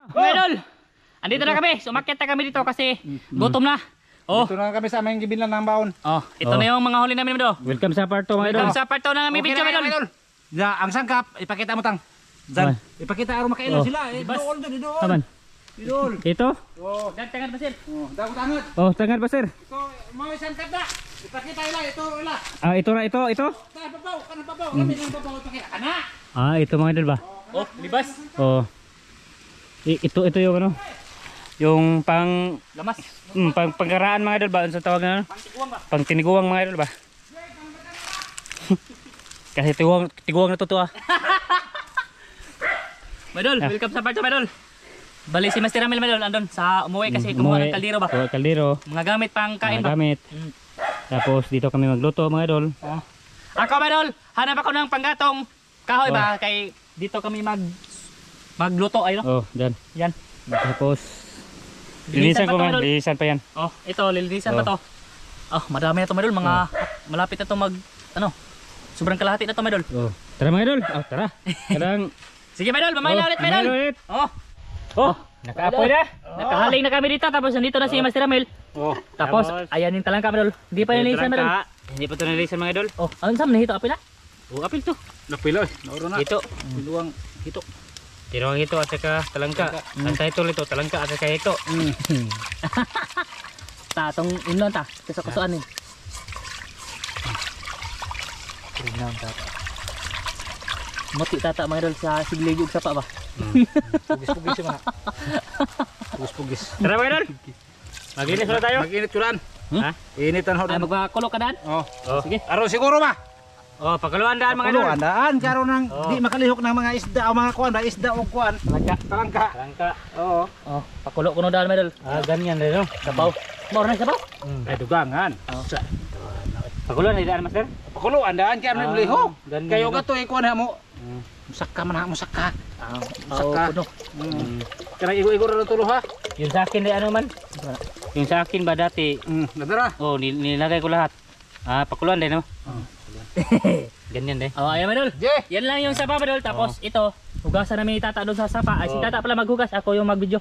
Mga idol, andito na kami. Sumakyat na kami dito kasi gutom na. Oh. Dito na kami sa aming gibinlan ng baon. Oh, ito na yung mga huli namin do. Welcome sa part 2 mga idol. Welcome sa part 2 ng aming video, mga idol. Ang sangkap, ipakita mo tang. Dan, ipakita aron makailaw Oh. sila. Doon doon, doon. Taman. Doon. Ito? Oh, Tangan ba sir? dagot angot. Oh, tangan pa sir. Ito, mga sangkap na. Ipakita ila, ito ila. Ah, ito na ito. Kanang babaw, kanang babaw. Kami ng babaw ipakita. Kana. Ah, ito mga idol ba? Oh, libas. Oh. Ito yung ano? Yung pang Lamas. pangkaraan mga idol ba? Ano sa tawag na ano? Pangtiguang ba? Pang tiniguang mga idol ba? Kasi tiguang na totoo ah. Mga idol, welcome sa part 2, mga idol. Bali si Master Ramil, mga idol, andun sa umuwi kasi kumuha ng kaldero ba? Oh, kaldero. Mga gamit pang kain ba? Gamit. Tapos dito kami magluto mga idol. Oh. Ako, mga idol, hanap ako ng panggatong kahoy ba? Kay dito kami magluto ay no? Oh, dyan. Yan. Tapos Linisan linisan pa ko to, man. idol. Linisan pa yan. Oh, ito lilinisan pa to. Oh, madami na to, mga idol, mga malapit na to sobrang kalahati na to, mga idol. Oh. Tara mga idol. Oh, tara. Tarang. Sige, mga idol, mamaya na ulit, mga idol. ulit. Oh, Oh, nakaapoy na. nakahaling na kami dito tapos nandito na si Master Ramil. Oh, Tapos ayan yung talangka, mga idol. Hindi pa nilinisan, mga idol. Hindi pa ito nalilisan mga idol. Oh, ano sam nahito apil na? Oh, apil to. Napilo, nauro na. Ito. Piluang hito. Tinuang ito at saka talangka. Ang title ito, talangka at saka ito. Tatong inlon ta, kusuan ni. Tingnan ta. Mati tata, mga idol, sa siglig ug sapa ba? Pugis-pugis yung mga. Pugis-pugis. Tara mga idol. Maglinis na tayo. Mag-init kuran. Ha? Initan ho Ay dan. magpakulo ka daan. Oh. Oh. Sige. Aron siguro ba? Oh, pagkaluan daan mga idol. Andaan karon nang di makalihok ng mga isda o mga kuan, isda o kuan. Talangka. Talangka. Oo. Oh, pakulo kuno daan, mga idol. Ah, ganyan din no. Sabaw. Mao na sabaw. Ay dugangan. Pagkaluan na daan master. Pakulo andaan kay ano lihok. ganyan Kayo din, no? gato kuan ha mo. Musaka man ha, musaka. Saka kuno. Kana igo-igo ra tulo ha. Yung sa akin ano man? Yung sa akin ba dati? Nadara. Oh, nilagay ko lahat. Ah, pakuluan din no. Ganyan din. Oh, ayan, mga idol. Je. Yan lang yung sapa, mga idol. Tapos ito, hugasan namin ni Tata doon sa sapa. Ay, si Tata pala maghugas, ako yung mag-video.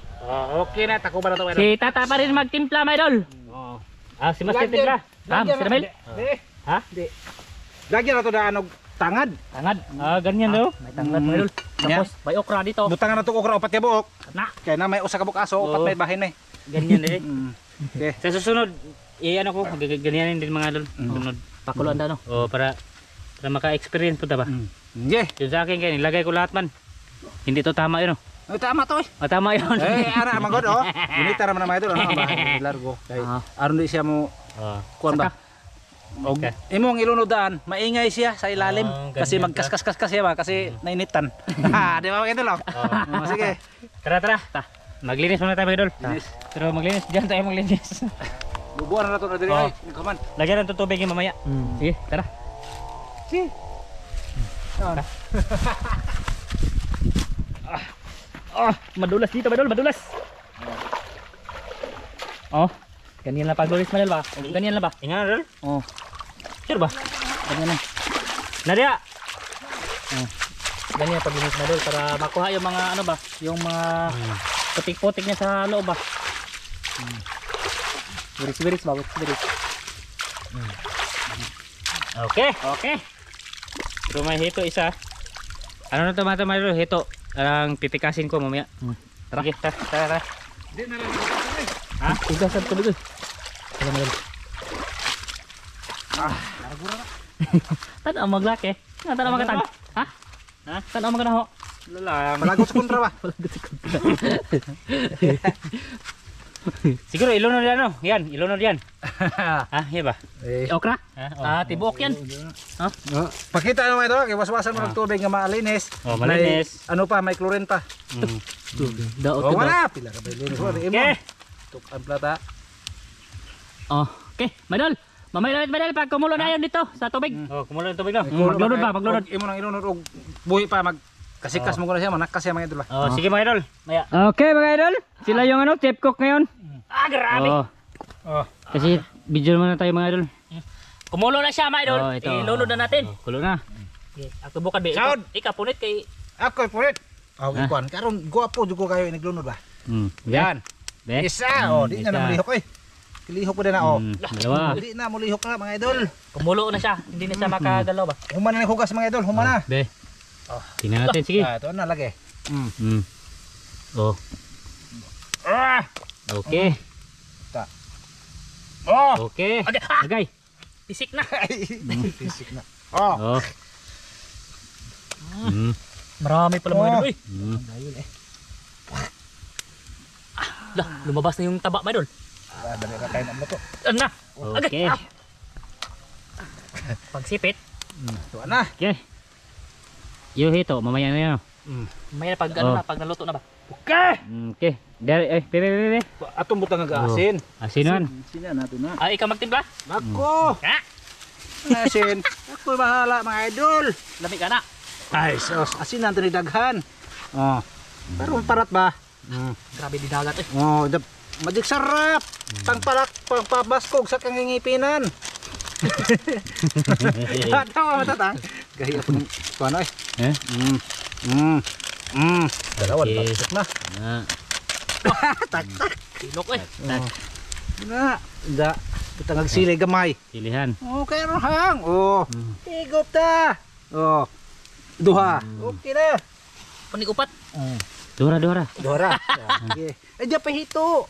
Okay na, tako ba na to? Si Tata pa rin magtimpla, mga idol. Oo. Ah, si Master Tindra. Si Ramil. Di. Ha? Di. Lagyan na to na anog tangad. Tangad. Ah, ganyan no. May tangad, mga idol. Tapos, may okra dito. Butangan na to okra upat ya buok. Na. Kaya na may usa ka bukaso, upat may bahin eh. Ganyan din. Okay. Sa susunod, ano ko, ganyanin din mga idol. Sunod. Pakuluan daw, no? Oh, para maka-experience po ba? Je. Yung sa akin kaya nilagay ko lahat man. Hindi to tama yun. Ay tama to eh. Oh, tama yun. Ana magod oh. Ginita ra man na idol ano bahay largo. Kay aron di siya mo Oh. kuan ba? Og imong ilunodaan, maingay siya sa ilalim kasi ganyan magkaskas-kaskas siya ba kasi nainitan. Di ba kay idol? Sige. Tara. Maglinis muna tayo mga idol. Pero maglinis, diyan tayo maglinis. Bubuan na to na diri ay. Kaman. Lagyan ng tubig yung mamaya. Sige, tara. Si. Madulas dito, mga idol, madulas. Oh, ganyan lang paglulis, mga idol ba? Ganyan lang ba? Ingat idol. Oh, Sure ba? ganyan lang. Nadia. Ganyan paglinis, mga idol, para makuha yung mga ano ba? Yung mga putik-putik niya sa loob ba? Biris-biris ba? Biris. Okay. Pero may hito isa. Ano na to mga idol? Hito. Ang titikasin ko mamaya. Tara. Sige, tara. Di na lang. Ha? Ugasan ko dito. Wala mga idol. Tan ang maglaki. Tan ang magkatag. Ha? Ha? Tan ang magkanaho. Lalang. Malagot sa kontra ba? Siguro ilunod yan no? Yan, ilunod yan. Ha? Yan ba? Okra? Ah, Tibuok yan. Pakita naman ito, kay waswasan mo ng tubig nga malinis. Oh, malinis. May, ano pa, may chlorine pa. Daot Oh, wala. Pila ka ba linis mo? Okay. Tuk ang plata. Oh, okay. Madol. Mamaya ulit, madol, pag kumulo na yun dito sa tubig. Oh, kumulo ng tubig no? Maglunod ba? Maglunod. Imo nang ilunod og buhi pa kasikas mo ko na siya, manakas siya mga idol ba. Oh, sige mga idol. Maya. Okay mga idol. Sila yung ano, chef cook ngayon. Ah, grabe. Oh. Kasi video muna tayo mga idol. Kumulo na siya mga idol. Oh, ito. Ilunod na natin. Kulo na. Ako bukan be. Sound. Ikaw punit kay Ako pulit. Aw ikuan karon guwapo jud ko kayo naglunod ba. Yan. Be. Isa di na Isa. mulihok oy. Kilihok pa din na Dalawa. Di na mulihok na mga idol. Kumulo na siya. Hindi na siya makagalaw ba? Human na hugas mga idol, human na. Be. Tingnan natin sige. Ito na lagi. Oh. Okay. Oh. Okay. Lagay. Pisik na. Pisik na. Oh. Oh. Marami pala mga idol. Uy. Ayun eh. Lah, lumabas na yung taba mga idol. Dali ra kayo na to. Ano na? Okay. Pagsipit. Tuwa na. Okay. Yung hito, mamaya na yan. May pag ano na, pag naluto na ba? Okay. Okay. Dari, pere. Atong butang nga asin. Asinan. Sina nato na. Ah, ikaw magtimpla? Ako. Ha? Asin. Ako bahala mga idol. Lami ka na. Ay, sos. Asin na ito ni daghan. Oh. Pero parat ba? Grabe di dagat eh. Oh, magic sarap. Pangpalak, pangpabaskog sa kangingipinan. Tawa matatang. Gahi ako ng paano eh. Dalawan, Okay. pagsik na. Tak. Silok eh. Na, da. Putang agsilay gamay. Pilihan. Okay, rohang. Oh. Higop ta. Oh. Duha. Okay na. Panigupat. Dora. Dora. Okay. Eh, diya pa hito.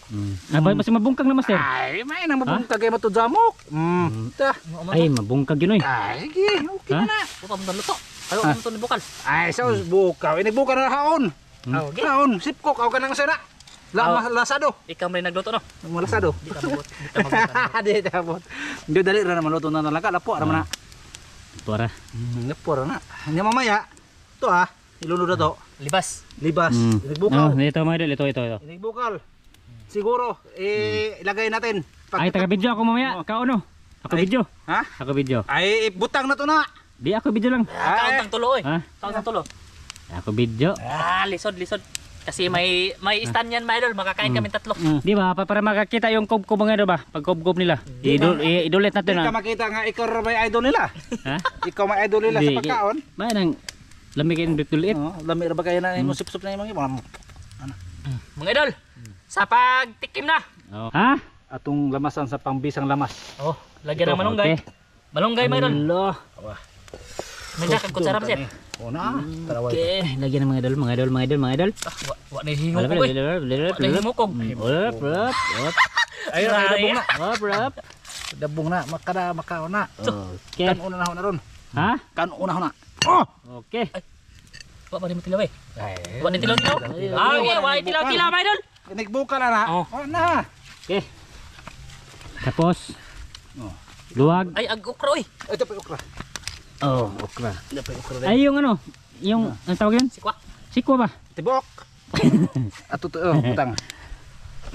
Abay, masih mabungkag na master. Ay, may nang mabungkag kay matudamok. Ta. Ay, mabungkag yun oy. Ay, okay Ha? na. Buka mo naluto. Ayaw mo ito ni bukal. Ay, sa bukaw. Inigbuka na haon. Okay. Haon. Sipkok. Ako ka nang sana. Lasado. Ikaw may nagluto no? Malasado. Di ka mabot. Di ka mabot. Di tabot. Hindi dali ra naman luto na nalaga. Lapo, raman na. Dora. Lapo ra na. Hanya mamaya. Ito ilunod na to. Libas. Libas. Oh, Inigbukal. ito mga idol, ito. Inigbukal. Siguro, ilagay natin. Ay, taga-video ako mamaya. Kauno. Ako Ay. video. Ha? Ako video. Ay, butang na to na. Di ako video lang. Kauntang tulo eh. Ha? Kauntang tulo. Ako video. Lisod. Kasi may stand yan mga idol. Makakain kami tatlo. Di ba? Para makakita yung kob-kob mga idol ba? Pag kob-kob nila. Idulit natin Hindi ka ha. makita nga ikaw ra may idol nila. Ha? Ikaw may idol nila sa Di, pagkaon. Ba nang lamig kayo dulit. Lami ra ba kayo na mo sip-sip na yung mga Mga idol. Sa pagtikim na. Oh. Ha? atong lamasan sa pangbisang lamas. Oh, lagyan ng malunggay. Malunggay mga idol. Allah. May kag kutsara pa siya. O na, taraway. Okay, lagyan ng mga idol. Wa na hingukog eh. Wa na hingukog. Ayun, dabong na. Rap. Dabong na, makaon na. Okay. Kan una na ho na ron. Ha? Kan una ho na. Oh! Okay. Wa pa rin mo tilaw eh. Wa na tilaw. Ah, okay, wa na tilaw mga idol. Nagbuka na na. Oh. Oh na. Okay. Tapos luwag. Ay, ag okra oy. Ito pa ukra. Oh, okra. Ito pa ukra. Ay, yung ano? Yung, ang tawag yun? Sikwa. Sikwa ba? Tibok. Ato to, utang.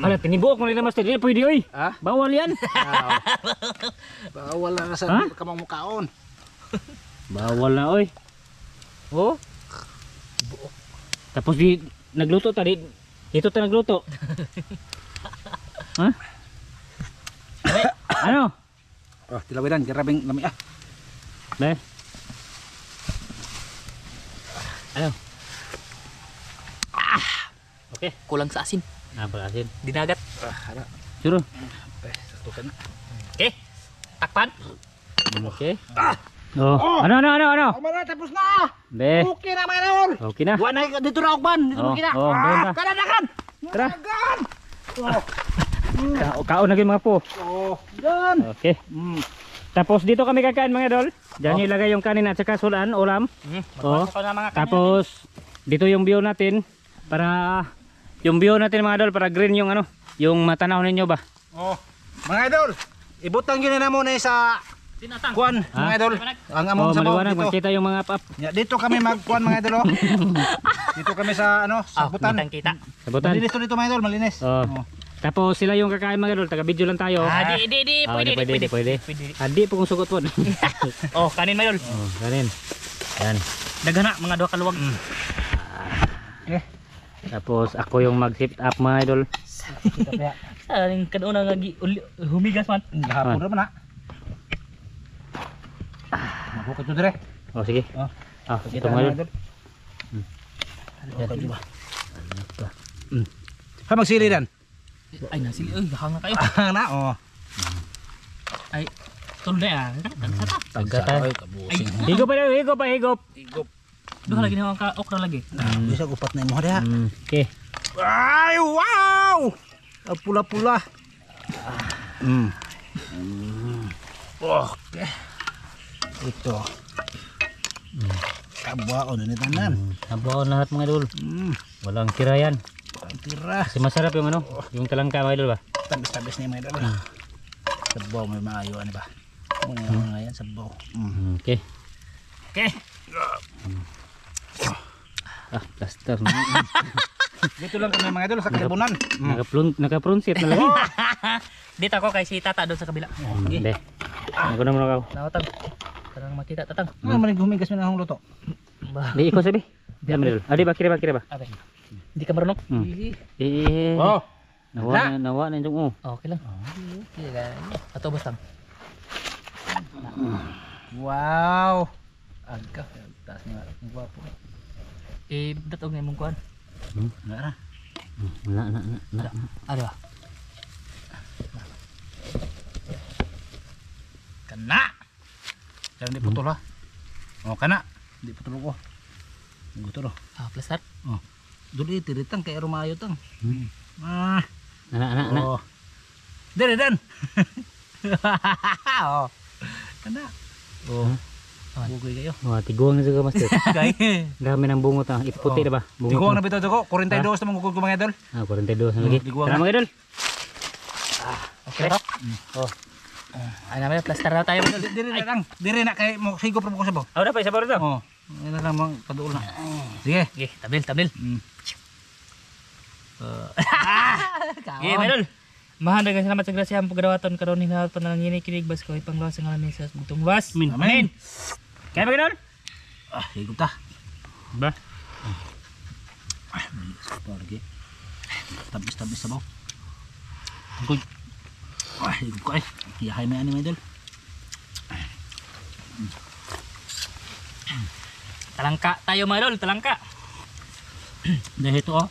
Ala, tinibuok mo rin naman sa dili. Pwede, oy. Ha? Bawal yan. Bawal na sa Ha? kamang mukaon. Bawal na, oy. Oh. Tapos di, nagluto ta. Dito ta nagluto. Ha? Ano? Oh, tilawiran, grabing lami ah. Be? Ano? Okay. Kulang sa asin. Napakasin. Dinagat. Hara. Suro. Satukan na. Okay. Takpan. Okay. Oh. Ano? Mara, tapos na. Be. Okay na mga naon. Okay na. Buwan na dito na ogban, dito Oh, na kita. oh, doon na. Kanadakan. Tara. Kanadakan. Kaon na mga po. Oh, dan. Okay. Tapos dito kami kakain mga idol. Diyan ilagay yung kanin at saka sulan, ulam. Oh. Tapos dito yung view natin para yung view natin mga idol para green yung ano, yung matanaw ninyo ba? Oh. Mga idol, ibutang yun na muna sa Tinatang. kuan, Ha? mga idol. Ang Oh, among sabaw maliwanag dito. makita yung mga pap. Ya, dito kami magkuan mga idol. Oh. Dito kami sa ano, sa butan. Kita. Sabutan. Malinis to dito mga idol, malinis. Oh. Tapos sila yung kakain mga idol, taga video lang tayo. Ah, di Ah, pwede. pwede. Adi po kung sugot po. Oh, kanin mga idol. Oh, kanin. Yan. Dagana mga duha ka luwag. Tapos ako yung mag-sit up mga idol. Aling kanuna nga humigas man. Gahapon ra man na. Mabukod to dire. Oh, sige. Oh. Ah, ito Kita mga na, idol. Okay, diba? Ha, magsili dan. Ay, nasili. Uy, hanga kayo. Na, oh. Ay, tulde ah. Tagata. Ay, kabusing. Higop pa daw, higop pa, higop. Doon lagi na ka okra lagi. Bisa upat na mo dia. Okay. Ay, wow! Pula-pula. Okay. Ito. Kabao na ni tanan. Nabaon lahat mga idol. Walang tira yan. Ang tira. Kasi masarap yung ano, yung talangka mga idol ba? Tabis-tabis ni mga idol. Sabaw may maayo ano ba? Mga yan sabaw. Okay. Okay. Ah, plaster. Dito lang kami mga idol sa kalibunan. Naka-front seat na lagi. Dito ako kay si Tata doon sa kabila. Hindi. Ako na muna ako. Nawatag. Karang makita tatang. Ano man gumigas mi na akong luto? Ba. Di ikaw sabi. Di amil. Adi ba kira ba? Abe. Hindi ka marunong? Eh. Oh. Nawa na yung Okay lang. Okay lang. Ato basta. Wow. Agka. Taas nga. Ang gwapo. Eh, datog na imong kuan. Nga na. Na. Ano ba? Kana. Jangan di putol ha. Oh, kana. Di putol ko. Gusto ro. Ah, plaster. Oh. Duli tiritang kay rumayo tang. Na. Oh. Dere dan. Oh. Kana. Oh. Bugay kayo. Wah, tiguang na juga master. Kay. Dami ng bungot ah. Ito puti na ba? Di ko na bitaw ko. 42 naman ko mga idol. Ah, 42 na lagi. Tiguang Tara na. mga idol. Okay. Oh. Ay namin plaster na tayo. Diri na lang. Diri na kay mo sigop ra mo ko sa bo. Ah, udah pa isa pa rin to. Oh. Ina lang mang paduol na. Sige. Okay, tabil. Okay, Idol. Mahandagan salamat sa grasya ang pagdawaton karon ni hinaot pananginig kinig bas ko ipanglawas ang alam sa butong was. Amen. Kaya ba idol? Ah, sigop ta. Ba? Ah, lagi. Tabis sa bo. Good. Ah, sigop ko ay. Yahay may ani mga idol. Talangka tayo mga idol, talangka. Dahil ito oh.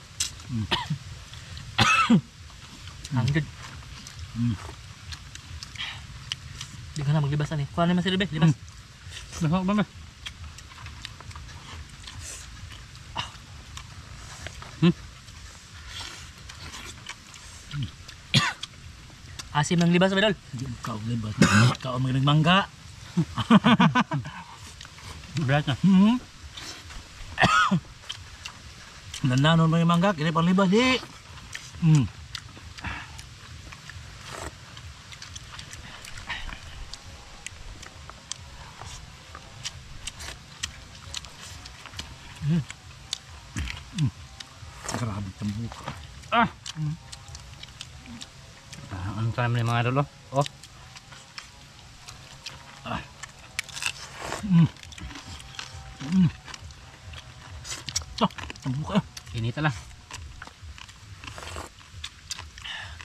Ang good. Di ka na maglibasan eh. Kuha naman si Libe, libas. Dah ba? Asim ng libas mga idol. Kau lebat. Kau may mangga. Berat na. Nananon mo yung mangga, kini pang libas di. Grabe tambuk. Ah. Ang sarap ni mga idol oh. Tambuk ah. Inita lang.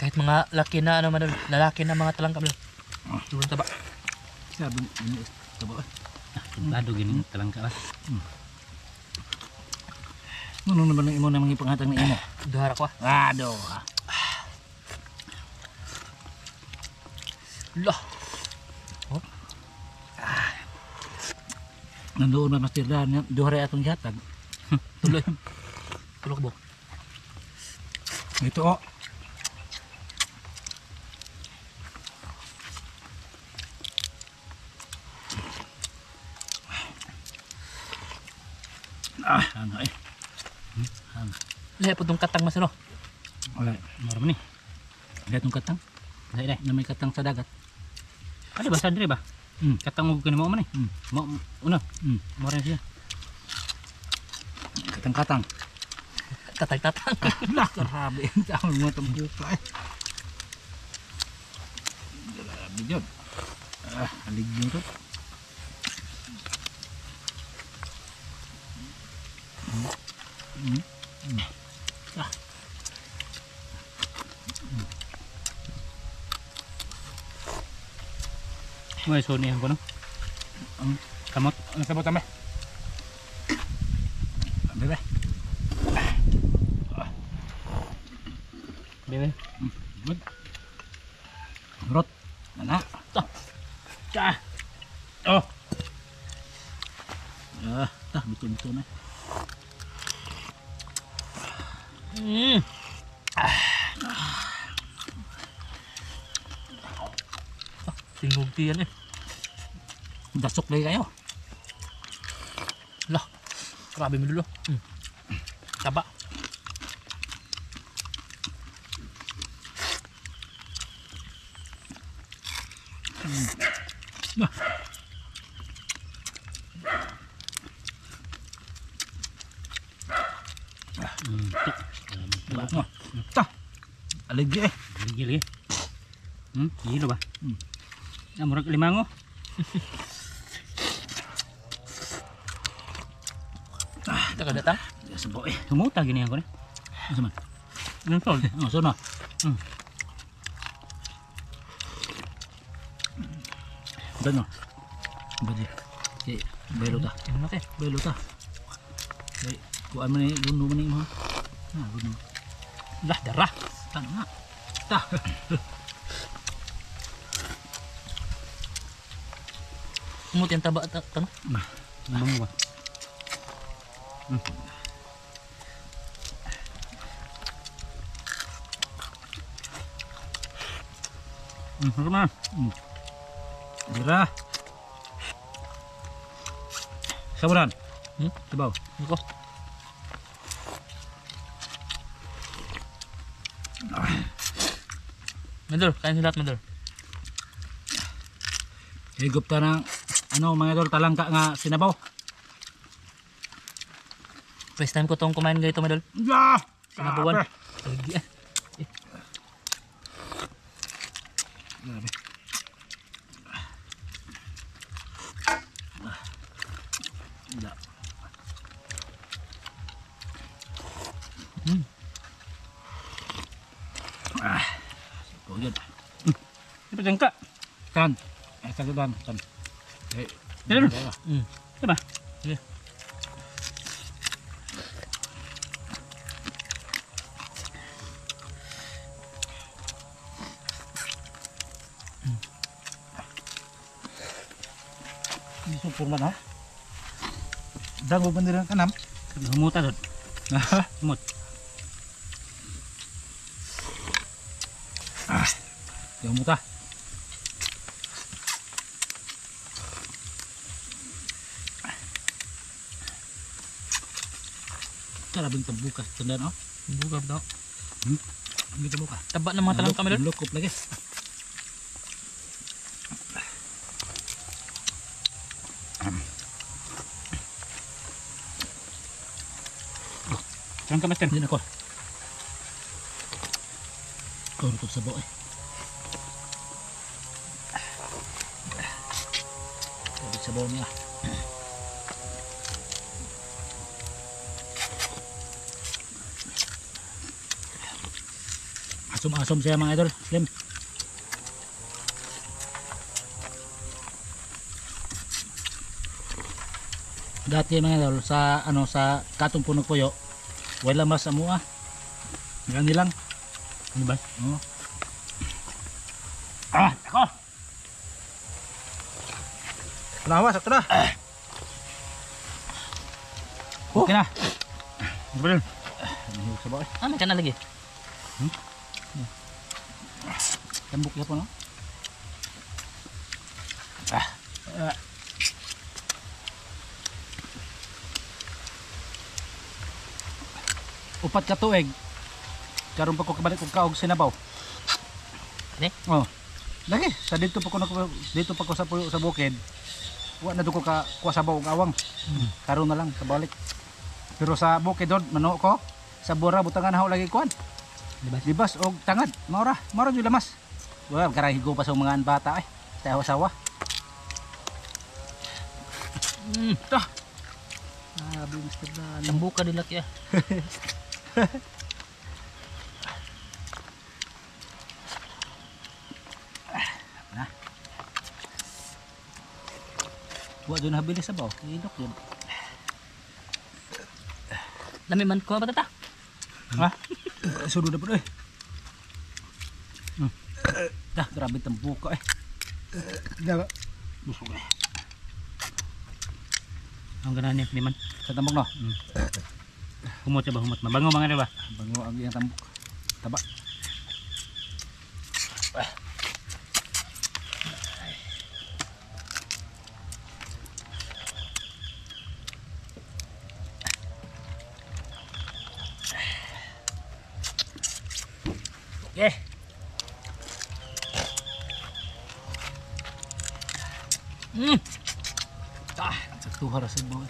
Kahit mga laki na ano mga idol, lalaki na mga talangka mga idol. Turun taba. Sabi ini tabo. Lado gini talangka lah. Ano naman ang imo na mga ipangatang ni imo? Duhara ko ah. Aduh. Lah. Nandoon na Master Dan, duhare atong yatag. Tuloy. Tulog bo. Ito oh. Ah, ano eh. Lahat po itong katang mas ano. Wala, Maram ni. lihat ng katang. Dai. Na may katang sa dagat. Ada ba sadre ba? Katang mo kani mo man eh. Mo una. Mo rin siya. Katang-katang. Katang-tatang. Lah, grabe. Ang mga tambuka eh. Grabe yun. Ah, alig nyo ito. Mo iso ni ko no. Kamot. Ano sabot kami? Bebe. Bebe. Good. Rot. Ana. Tah. Tah. Oh. Tah betul-betul na. Tingog tiyan eh. Dasok lagi kayo. Lah. Grabe mo dulo. Taba. Tah. Aligi eh. Gili. Gilo ba? Murag limango. Ito ka datang. Sebo eh. Sumuta gini ako ni. Ano man? Anong tol? Oh, so na. Dano. Badi. Okay, baylo ta. Ano te? Baylo ta. Okay, kuan man ni luno man ni mo. Luno. Lah, darah. Tanga. Tah. Umut yang taba tan. Bango ba? Mana? Dira. Saburan. Tibaw. Iko. Medol, kain silat medol. Higup ta ng ano mga idol talangka nga sinabaw. First time ko tong kumain ganito medol. Ya. Sinabawan. Lagi eh. Grabe. Ya. Oh, yun. Di pa jangka. Kan. Sagudan kan. Yan. Iya. Diba? Ini super man ha. Dango bandiran kanam. Humuta dod. Humut. Yang muta. Cara bing terbuka tendan oh. Buka daw. Ini terbuka. Taba ng mga talang ka medol. Lukup lagi. Jangka master. Hindi na ko. Kurutop sa buo eh. Kurutop sa buo niya. Asom-asom siya mga idol. Slim. Dati mga idol sa ano sa katong punog puyo. Wala mas amo ah. Gani lang. Ano ba? Oh. Ako. Kenapa sakto na? Okay na. Betul. Ano sa bae? May ka na lagi. Tembok ya po no? Upat ka tuig. Karon pa ko kabalik og kaog sinabaw. Ni? Oh. Lagi sa dito pa ko dito pa ko sa puyo sa bukid. Wa na ko ka kuha sabaw og awang. Karon na lang kabalik. Pero sa bukid dod mano ko sa bura butangan haw lagi kuan. Libas og tangad. Maura jud lamas. Wa karahigo pa sa mga bata eh. Sawa-sawa. Tah. Abi Mr. Dan. Tambuka din laki ah. Wa dun habilis sa baw. Ilok yun. Lami man ko ba tata? Ha? Sudo na po eh. Dah, grabe tambok ka eh. Daga. Busog eh. Ang ganahan niya, Liman. Sa tambok no? Humot siya ba, humot. Mabango mga idol ba? Bango ang iyang tambok. Taba. Okay. Saktuha ra sa bawa.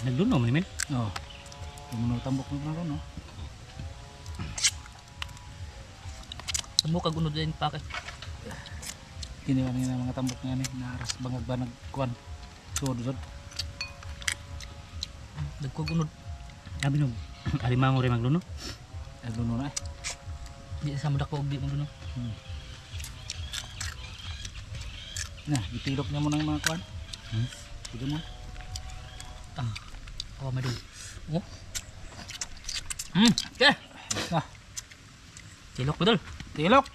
Nagduno mo Liman. Oh. Tumuno tambok mo na no. Amo kag unod din pa kay. Kini man nga mga tambok nga ni naras bangag banag kuan. Sud. Dagkog unod. Sabi no, alimango rin magduno. Aluno na eh. Di sa mudak ko og di mo duno. Nah, itilok niya mo ng mga kuan. Sige mo. Oh, madul. Oh. Okay. Nah, Tilok betul. tilok.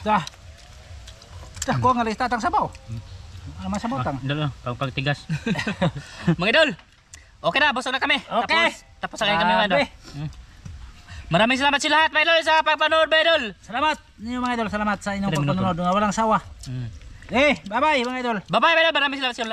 Dah. Dah ko nga lista tang sabaw. Ano man sabaw tang? Dalo, pagtigas. Mga idol. Okay na, busog na kami. Okay. Tapos na kami mga idol. Maraming salamat sa lahat mga idol sa pagpanood mga idol. Salamat ninyo mga idol, salamat sa inyong Ilang minuto? pagpanood nga walang sawa. Mm. Bye-bye mga idol. Bye-bye mga idol. Maraming salamat sa lahat.